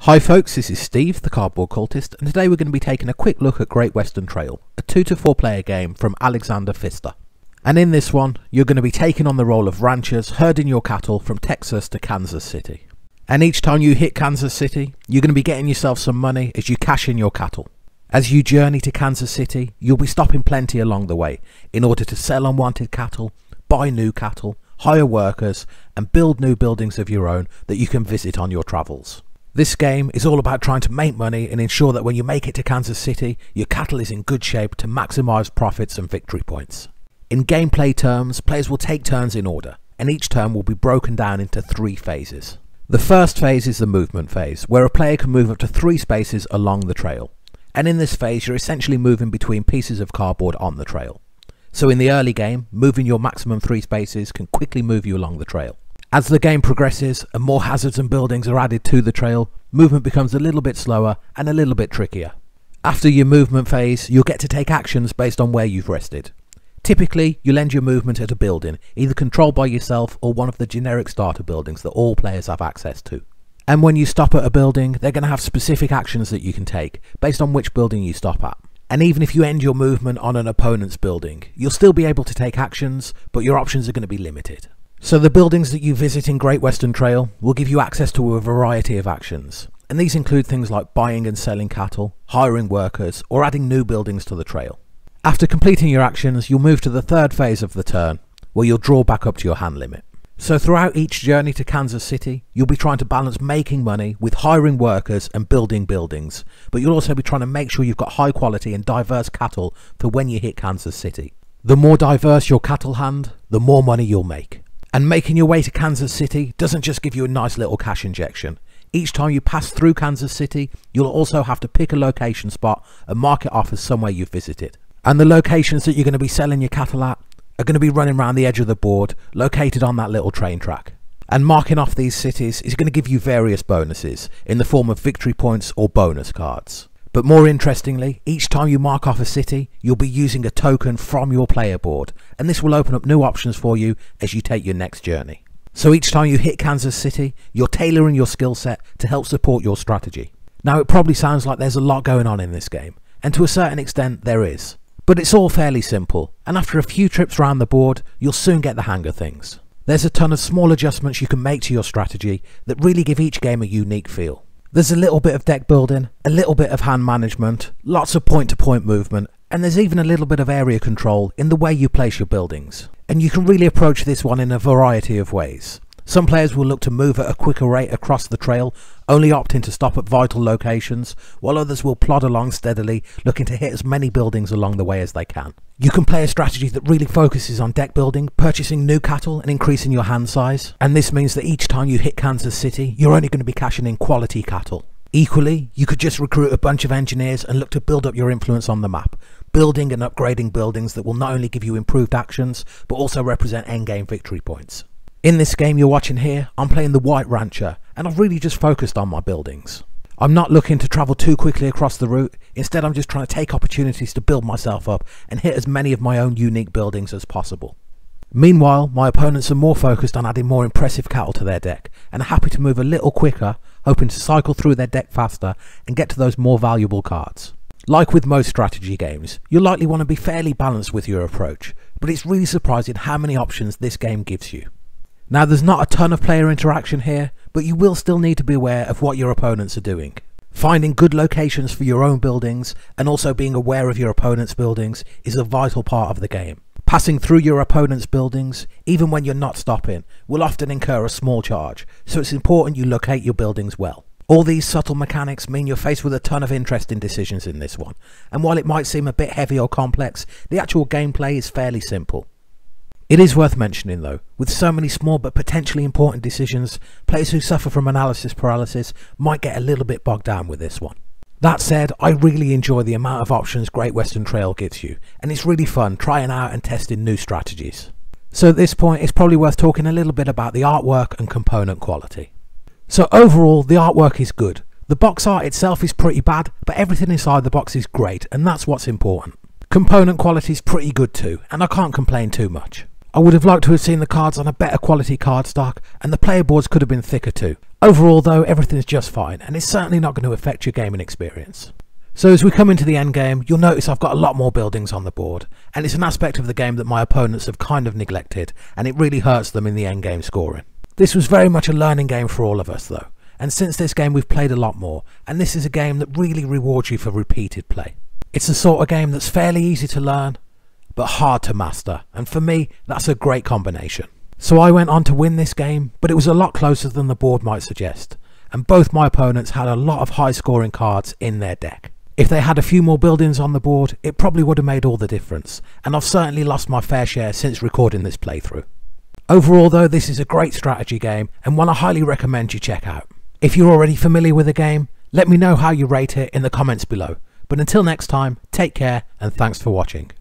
Hi folks, this is Steve, the Cardboard Cultist, and today we're going to be taking a quick look at Great Western Trail, a 2 to 4 player game from Alexander Pfister. And in this one, you're going to be taking on the role of ranchers herding your cattle from Texas to Kansas City. And each time you hit Kansas City, you're going to be getting yourself some money as you cash in your cattle. As you journey to Kansas City, you'll be stopping plenty along the way in order to sell unwanted cattle, buy new cattle, hire workers, and build new buildings of your own that you can visit on your travels. This game is all about trying to make money and ensure that when you make it to Kansas City, your cattle is in good shape to maximise profits and victory points. In gameplay terms, players will take turns in order, and each turn will be broken down into 3 phases. The first phase is the movement phase, where a player can move up to 3 spaces along the trail. And in this phase, you're essentially moving between pieces of cardboard on the trail. So in the early game, moving your maximum 3 spaces can quickly move you along the trail. As the game progresses and more hazards and buildings are added to the trail, movement becomes a little bit slower and a little bit trickier. After your movement phase, you'll get to take actions based on where you've rested. Typically, you'll end your movement at a building, either controlled by yourself or one of the generic starter buildings that all players have access to. And when you stop at a building, they're going to have specific actions that you can take, based on which building you stop at. And even if you end your movement on an opponent's building, you'll still be able to take actions, but your options are going to be limited. So the buildings that you visit in Great Western Trail will give you access to a variety of actions. And these include things like buying and selling cattle, hiring workers, or adding new buildings to the trail. After completing your actions, you'll move to the 3rd phase of the turn, where you'll draw back up to your hand limit. So throughout each journey to Kansas City, you'll be trying to balance making money with hiring workers and building buildings, but you'll also be trying to make sure you've got high quality and diverse cattle for when you hit Kansas City. The more diverse your cattle hand, the more money you'll make. And making your way to Kansas City doesn't just give you a nice little cash injection. Each time you pass through Kansas City, you'll also have to pick a location spot and mark it off as somewhere you've visited. And the locations that you're going to be selling your cattle at are going to be running around the edge of the board, located on that little train track. And marking off these cities is going to give you various bonuses in the form of victory points or bonus cards. But more interestingly, each time you mark off a city, you'll be using a token from your player board, and this will open up new options for you as you take your next journey. So each time you hit Kansas City, you're tailoring your skill set to help support your strategy. Now it probably sounds like there's a lot going on in this game, and to a certain extent there is. But it's all fairly simple, and after a few trips around the board, you'll soon get the hang of things. There's a ton of small adjustments you can make to your strategy that really give each game a unique feel. There's a little bit of deck building, a little bit of hand management, lots of point-to-point movement, and there's even a little bit of area control in the way you place your buildings. And you can really approach this one in a variety of ways. Some players will look to move at a quicker rate across the trail, only opting to stop at vital locations, while others will plod along steadily, looking to hit as many buildings along the way as they can. You can play a strategy that really focuses on deck building, purchasing new cattle and increasing your hand size, and this means that each time you hit Kansas City, you're only going to be cashing in quality cattle. Equally, you could just recruit a bunch of engineers and look to build up your influence on the map, building and upgrading buildings that will not only give you improved actions, but also represent endgame victory points. In this game you're watching here, I'm playing the White Rancher, and I've really just focused on my buildings. I'm not looking to travel too quickly across the route, instead I'm just trying to take opportunities to build myself up and hit as many of my own unique buildings as possible. Meanwhile, my opponents are more focused on adding more impressive cattle to their deck, and are happy to move a little quicker, hoping to cycle through their deck faster and get to those more valuable cards. Like with most strategy games, you'll likely want to be fairly balanced with your approach, but it's really surprising how many options this game gives you. Now there's not a ton of player interaction here, but you will still need to be aware of what your opponents are doing. Finding good locations for your own buildings and also being aware of your opponent's buildings is a vital part of the game. Passing through your opponent's buildings, even when you're not stopping, will often incur a small charge, so it's important you locate your buildings well. All these subtle mechanics mean you're faced with a ton of interesting decisions in this one, and while it might seem a bit heavy or complex, the actual gameplay is fairly simple. It is worth mentioning though, with so many small but potentially important decisions, players who suffer from analysis paralysis might get a little bit bogged down with this one. That said, I really enjoy the amount of options Great Western Trail gives you, and it's really fun trying out and testing new strategies. So at this point it's probably worth talking a little bit about the artwork and component quality. So overall the artwork is good. The box art itself is pretty bad, but everything inside the box is great, and that's what's important. Component quality is pretty good too, and I can't complain too much. I would have liked to have seen the cards on a better quality cardstock, and the player boards could have been thicker too. Overall though, everything's just fine, and it's certainly not going to affect your gaming experience. So as we come into the end game, you'll notice I've got a lot more buildings on the board, and it's an aspect of the game that my opponents have kind of neglected, and it really hurts them in the end game scoring. This was very much a learning game for all of us though, and since this game we've played a lot more, and this is a game that really rewards you for repeated play. It's the sort of game that's fairly easy to learn, but hard to master, and for me that's a great combination. So I went on to win this game, but it was a lot closer than the board might suggest, and both my opponents had a lot of high scoring cards in their deck. If they had a few more buildings on the board, it probably would have made all the difference, and I've certainly lost my fair share since recording this playthrough. Overall though, this is a great strategy game and one I highly recommend you check out. If you're already familiar with the game, let me know how you rate it in the comments below. But until next time, take care and thanks for watching.